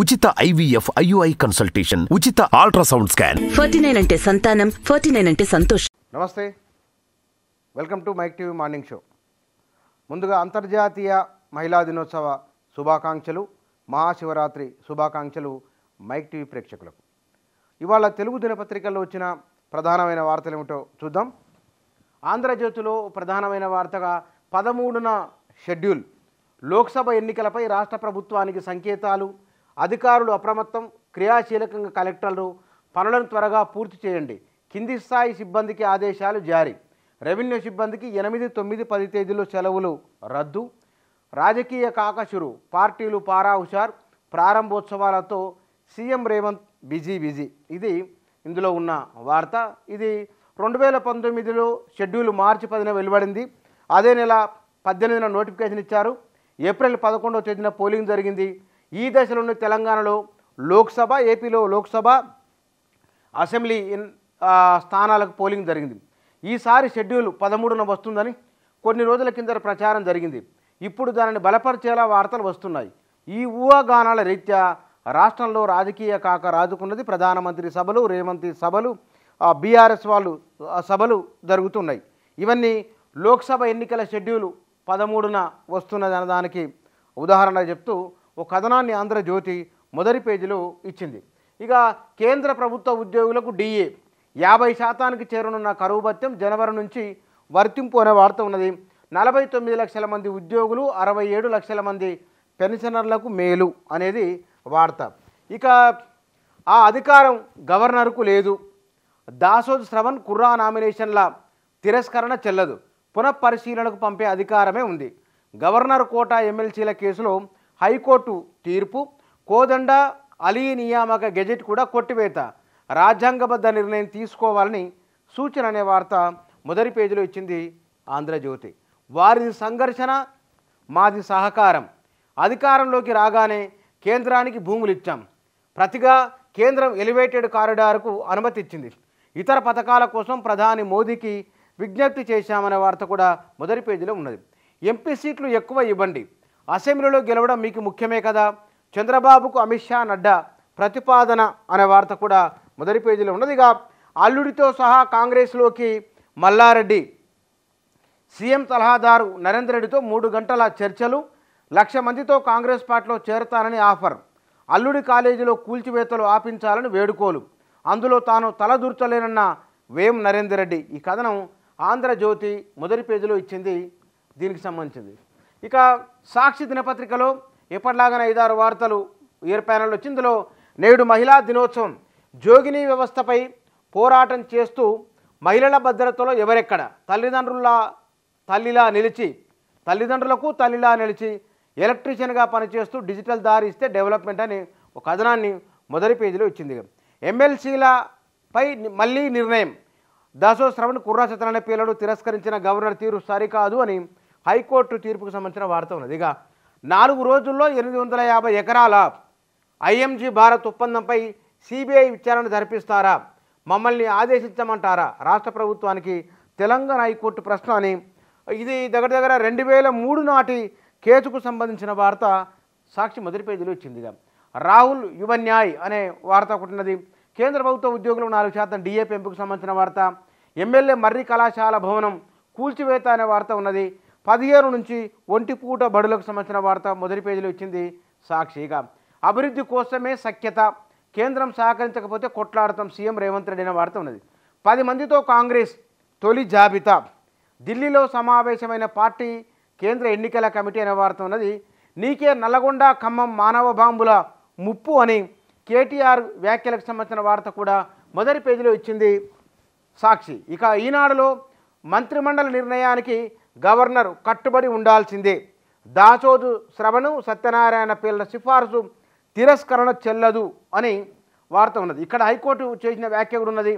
ఉచిత IVF IUI consultation, ఉచిత ultrasound scan. 49 అంటే సంతానం, 49 అంటే సంతోషం. నమస్తే, welcome to mic TV morning show. ముందుగా అంతర్జాతీయ మహిళా దినోత్సవ శుభాకాంక్షలు, మహాశివరాత్రి శుభాకాంక్షలు మైక్ టీవీ ప్రేక్షకులకు. ఇవాళ తెలుగు దినపత్రికల్లో వచ్చిన ప్రధానమైన వార్తలు ఏమిటో చూద్దాం. ఆంధ్రజ్యోతిలో ప్రధానమైన వార్తగా 13న షెడ్యూల్ లోక్సభ ఎన్నికలపై రాష్ట్ర ప్రభుత్వానికి సంకేతాలు, అధికారులు అప్రమత్తం, క్రియాశీలకంగా కలెక్టర్లు పనులను త్వరగా పూర్తి చేయండి, కింది స్థాయి సిబ్బందికి ఆదేశాలు జారీ, రెవెన్యూ సిబ్బందికి 8, 9, 10 తేదీల్లో సెలవులు రద్దు, రాజకీయ కాకషురు, పార్టీలు పారా హుషార్, ప్రారంభోత్సవాలతో సీఎం రేవంత్ బిజీ. ఇది ఇందులో ఉన్న వార్త. ఇది 2019లో షెడ్యూల్ మార్చి 10న వెలువడింది. అదే నెల 18న నోటిఫికేషన్ ఇచ్చారు. ఏప్రిల్ 11వ తేదీన పోలింగ్ జరిగింది. ఈ దశలోని తెలంగాణలో లోక్సభ, ఏపీలో లోక్సభ, అసెంబ్లీ స్థానాలకు పోలింగ్ జరిగింది. ఈసారి షెడ్యూల్ 13న వస్తుందని కొన్ని రోజుల కింద ప్రచారం జరిగింది. ఇప్పుడు దానిని బలపరిచేలా వార్తలు వస్తున్నాయి. ఈ ఊహాగానాల రీత్యా రాష్ట్రంలో రాజకీయ కాక రాజుకున్నది. ప్రధానమంత్రి సభలు, రేవంత్ సభలు, బీఆర్ఎస్ వాళ్ళు సభలు జరుగుతున్నాయి. ఇవన్నీ లోక్సభ ఎన్నికల షెడ్యూల్ 13న వస్తున్నది అన్నదానికి ఉదాహరణ చెప్తూ ఒక కథనాన్ని ఆంధ్రజ్యోతి మొదటి పేజీలో ఇచ్చింది. ఇక కేంద్ర ప్రభుత్వ ఉద్యోగులకు DA 50% చేరనున్న కరువు భత్యం జనవరి నుంచి వర్తింపు అనే వార్త ఉన్నది. 49 లక్షల మంది ఉద్యోగులు, 67 లక్షల మంది పెన్షనర్లకు మేలు అనేది వార్త. ఇక ఆ అధికారం గవర్నర్కు లేదు. దాసోద్ శ్రవణ్ కుర్రా నామినేషన్ల తిరస్కరణ చెల్లదు, పునఃపరిశీలనకు పంపే అధికారమే ఉంది. గవర్నర్ కోటా ఎమ్మెల్సీల కేసులో హైకోర్టు తీర్పు, కోదండ అలీ నియామక గెజెట్ కూడా కొట్టివేత, రాజ్యాంగబద్ధ నిర్ణయం తీసుకోవాలని సూచన అనే వార్త మొదటి పేజీలో ఇచ్చింది ఆంధ్రజ్యోతి. వారిది సంఘర్షణ, మాది సహకారం. అధికారంలోకి రాగానే కేంద్రానికి భూములు ఇచ్చాం, ప్రతిగా కేంద్రం ఎలివేటెడ్ కారిడార్కు అనుమతి ఇచ్చింది, ఇతర పథకాల కోసం ప్రధాని మోదీకి విజ్ఞప్తి చేశామనే వార్త కూడా మొదటి పేజీలో ఉన్నది. ఎంపీ సీట్లు ఎక్కువ ఇవ్వండి, అసెంబ్లీలో గెలవడం మీకు ముఖ్యమే కదా, చంద్రబాబుకు అమిత్ షా, నడ్డా ప్రతిపాదన అనే వార్త కూడా మొదటి పేజీలో ఉన్నది. ఇక అల్లుడితో సహా కాంగ్రెస్లోకి మల్లారెడ్డి, సీఎం సలహాదారు నరేందర్ రెడ్డితో 3 గంటల చర్చలు, 1,00,000 మందితో కాంగ్రెస్ పార్టీలో చేరతానని ఆఫర్, అల్లుడి కాలేజీలో కూల్చివేతలు ఆపించాలని వేడుకోలు, అందులో తాను తలదూర్చలేనన్న వేం నరేందర్ రెడ్డి. ఈ కథనం ఆంధ్రజ్యోతి మొదటి పేజీలో ఇచ్చింది. దీనికి సంబంధించింది. ఇక సాక్షి దినపత్రికలో ఎప్పటిలాగానే 5-6 వార్తలు ఇయర్ ప్యానెల్ వచ్చింది. ఇందులో నేడు మహిళా దినోత్సవం, జోగిని వ్యవస్థపై పోరాటం చేస్తూ మహిళల భద్రతలో ఎవరెక్కడ, తల్లిదండ్రులకు తల్లిలా నిలిచి ఎలక్ట్రీషియన్గా పనిచేస్తూ డిజిటల్ దారి ఇస్తే డెవలప్మెంట్ అని ఒక కథనాన్ని మొదటి పేజీలో ఇచ్చింది. ఎమ్మెల్సీలపై మళ్ళీ నిర్ణయం, దాసోద్ శ్రవణ్ కుర్రా సత్యనారాయణ పేర్లను తిరస్కరించిన గవర్నర్ తీరు సరికాదు అని హైకోర్టు తీర్పుకు సంబంధించిన వార్త ఉన్నది. ఇక 4 రోజుల్లో 850 ఎకరాల IMG భారత్ ఒప్పందంపై CBI విచారణ జరిపిస్తారా, మమ్మల్ని ఆదేశించమంటారా రాష్ట్ర ప్రభుత్వానికి తెలంగాణ హైకోర్టు ప్రశ్న అని. ఇది దగ్గర 2003 నాటి కేసుకు సంబంధించిన వార్త సాక్షి మొదటి పేజీలో ఇచ్చింది. రాహుల్ యువ న్యాయ్ అనే వార్త ఒకటి ఉన్నది. కేంద్ర ప్రభుత్వ ఉద్యోగులకు 4% DA పెంపుకు సంబంధించిన వార్త, ఎమ్మెల్యే మర్రి కళాశాల భవనం కూల్చివేత అనే వార్త ఉన్నది. 15 నుంచి ఒంటిపూట బడులకు సంబంధించిన వార్త మొదటి పేజీలో ఇచ్చింది సాక్షిగా. అభివృద్ధి కోసమే సఖ్యత, కేంద్రం సహకరించకపోతే కొట్లాడతాం సీఎం రేవంత్ రెడ్డి అనే వార్త ఉన్నది. 10 మందితో కాంగ్రెస్ తొలి జాబితా, ఢిల్లీలో సమావేశమైన పార్టీ కేంద్ర ఎన్నికల కమిటీ అనే వార్త ఉన్నది. నీకే నల్లగొండ ఖమ్మం మానవ బాంబుల ముప్పు అని KTR వ్యాఖ్యలకు సంబంధించిన వార్త కూడా మొదటి పేజీలో ఇచ్చింది సాక్షి. ఇక ఈనాడులో మంత్రిమండలి నిర్ణయానికి గవర్నర్ కట్టుబడి ఉండాల్సిందే, దాసోద్ శ్రవణ్ సత్యనారాయణ పేర్ల సిఫార్సు తిరస్కరణ చెల్లదు అని వార్త ఉన్నది. ఇక్కడ హైకోర్టు చేసిన వ్యాఖ్య కూడా ఉన్నది.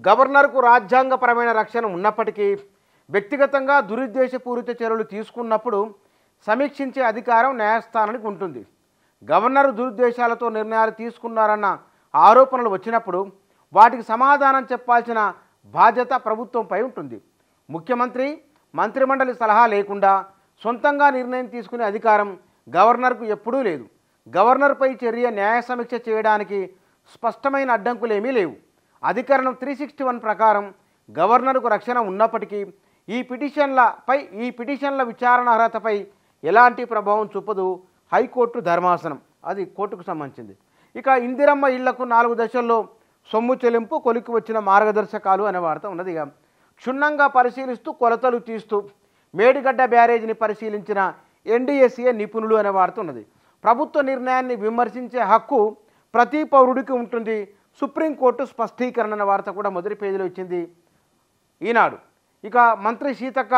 గవర్నర్కు రాజ్యాంగపరమైన రక్షణ ఉన్నప్పటికీ వ్యక్తిగతంగా దురుద్దేశపూరిత చర్యలు తీసుకున్నప్పుడు సమీక్షించే అధికారం న్యాయస్థానానికి ఉంటుంది. గవర్నర్ దురుద్దేశాలతో నిర్ణయాలు తీసుకున్నారన్న ఆరోపణలు వచ్చినప్పుడు వాటికి సమాధానం చెప్పాల్సిన బాధ్యత ప్రభుత్వంపై ఉంటుంది. ముఖ్యమంత్రి మంత్రిమండలి సలహా లేకుండా సొంతంగా నిర్ణయం తీసుకునే అధికారం గవర్నర్కు ఎప్పుడూ లేదు. గవర్నర్పై చర్య న్యాయ సమీక్ష చేయడానికి స్పష్టమైన అడ్డంకులు ఏమీ లేవు. అధికరణం 361 ప్రకారం గవర్నర్కు రక్షణ ఉన్నప్పటికీ ఈ పిటిషన్ల విచారణ అర్హతపై ఎలాంటి ప్రభావం చూపదు హైకోర్టు ధర్మాసనం. అది కోర్టుకు సంబంధించింది. ఇక ఇందిరమ్మ ఇళ్లకు 4 దశల్లో సొమ్ము చెల్లింపు కొలిక్కి వచ్చిన మార్గదర్శకాలు అనే వార్త ఉన్నది. ఇక క్షుణ్ణంగా పరిశీలిస్తూ కొలతలు తీస్తూ మేడిగడ్డ బ్యారేజీని పరిశీలించిన ఎన్డీఎస్ఏ నిపుణులు అనే వార్త ఉన్నది. ప్రభుత్వ నిర్ణయాన్ని విమర్శించే హక్కు ప్రతి పౌరుడికి ఉంటుంది. సుప్రీంకోర్టు స్పష్టీకరణ అనే వార్త కూడా మొదటి పేజీలో ఇచ్చింది ఈనాడు. ఇక మంత్రి సీతక్క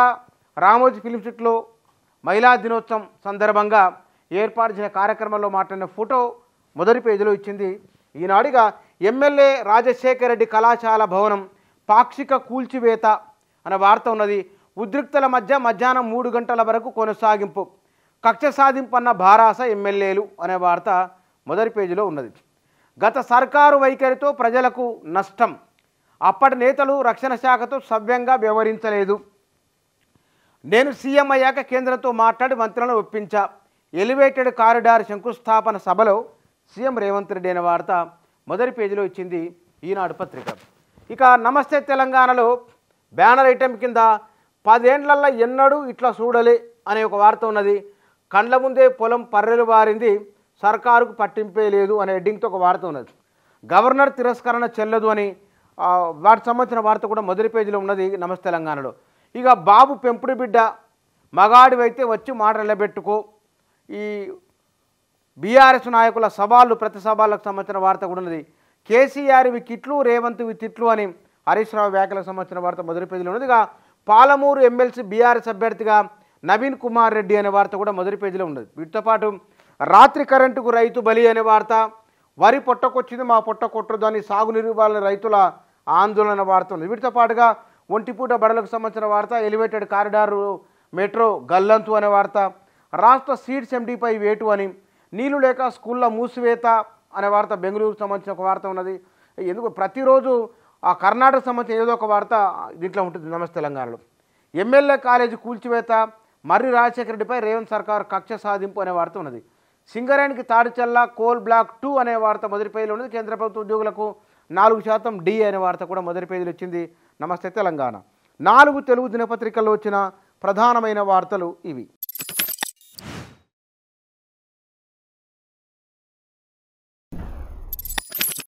రామోజీ ఫిలిం సిటీలో మహిళా దినోత్సవం సందర్భంగా ఏర్పాటు చేసిన కార్యక్రమంలో మాట్లాడిన ఫోటో మొదటి పేజీలో ఇచ్చింది ఈనాడుగా. ఎమ్మెల్యే రాజశేఖర రెడ్డి కళాశాల భవనం పాక్షిక కూల్చివేత అనే వార్త ఉన్నది. ఉద్రిక్తల మధ్య మధ్యాహ్నం 3 గంటల వరకు కొనసాగింపు, కక్ష సాధింపు అన్న భారాస ఎమ్మెల్యేలు అనే వార్త మొదటి పేజీలో ఉన్నది. గత సర్కారు వైఖరితో ప్రజలకు నష్టం, అప్పటి నేతలు రక్షణ శాఖతో సవ్యంగా వ్యవహరించలేదు, నేను సీఎం అయ్యాక కేంద్రంతో మాట్లాడి మంత్రులను ఒప్పించా, ఎలివేటెడ్ కారిడార్ శంకుస్థాపన సభలో సీఎం రేవంత్ రెడ్డి అనే వార్త మొదటి పేజీలో ఇచ్చింది ఈనాడు పత్రిక. ఇక నమస్తే తెలంగాణలో బ్యానర్ ఐటెం కింద 10 ఏండ్లల్లో ఎన్నడూ ఇట్లా చూడలే అనే ఒక వార్త ఉన్నది. కండ్ల ముందే పొలం పర్రెలు వారింది, సర్కారుకు పట్టింపే లేదు అనే హెడ్డింగ్తో ఒక వార్త ఉన్నది. గవర్నర్ తిరస్కరణ చెల్లదు అని వాటికి సంబంధించిన వార్త కూడా మొదటి పేజీలో ఉన్నది నమస్తే తెలంగాణలో. ఇక బాబు పెంపుడు బిడ్డ మగాడివైతే వచ్చి మాట నిలబెట్టుకో, ఈ బీఆర్ఎస్ నాయకుల సవాళ్ళు ప్రతి సవాళ్ళకు సంబంధించిన వార్త కూడా ఉన్నది. కేసీఆర్వి కిట్లు రేవంత్వి తిట్లు అని హరీష్ రావు వ్యాఖ్యలకు సంబంధించిన వార్త మొదటి పేజీలో ఉన్నది. ఇక పాలమూరు ఎమ్మెల్సీ బీఆర్ఎస్ అభ్యర్థిగా నవీన్ కుమార్ రెడ్డి అనే వార్త కూడా మొదటి పేజీలో ఉన్నది. వీటితో పాటు రాత్రి కరెంటుకు రైతు బలి అనే వార్త, వరి పొట్టకొచ్చింది మా పొట్ట కొట్టదు అని సాగునీరు ఇవ్వాలని రైతుల ఆందోళన వార్త ఉంది. వీటితో పాటుగా ఒంటిపూట బడులకు సంబంధించిన వార్త, ఎలివేటెడ్ కారిడారు మెట్రో గల్లంతు అనే వార్త, రాష్ట్ర సీడ్స్ ఎండీపై వేటు అని, నీళ్లు లేక స్కూళ్ళ మూసివేత అనే వార్త బెంగళూరుకు సంబంధించిన ఒక వార్త ఉన్నది. ఎందుకు ప్రతిరోజు ఆ కర్ణాటక సంబంధించిన ఏదో ఒక వార్త దీంట్లో ఉంటుంది నమస్తే తెలంగాణలో. ఎమ్మెల్యే కాలేజీ కూల్చివేత, మర్రి రాజశేఖర రెడ్డిపై రేవంత్ సర్కార్ కక్ష సాధింపు అనే వార్త ఉన్నది. సింగరేణికి తాడిచల్ల కోల్ బ్లాక్ 2 అనే వార్త మొదటి పేజీలో ఉన్నది. కేంద్ర ప్రభుత్వ ఉద్యోగులకు 4% డి అనే వార్త కూడా మొదటి పేజీలో వచ్చింది నమస్తే తెలంగాణ. 4 తెలుగు దినపత్రికల్లో వచ్చిన ప్రధానమైన వార్తలు ఇవి.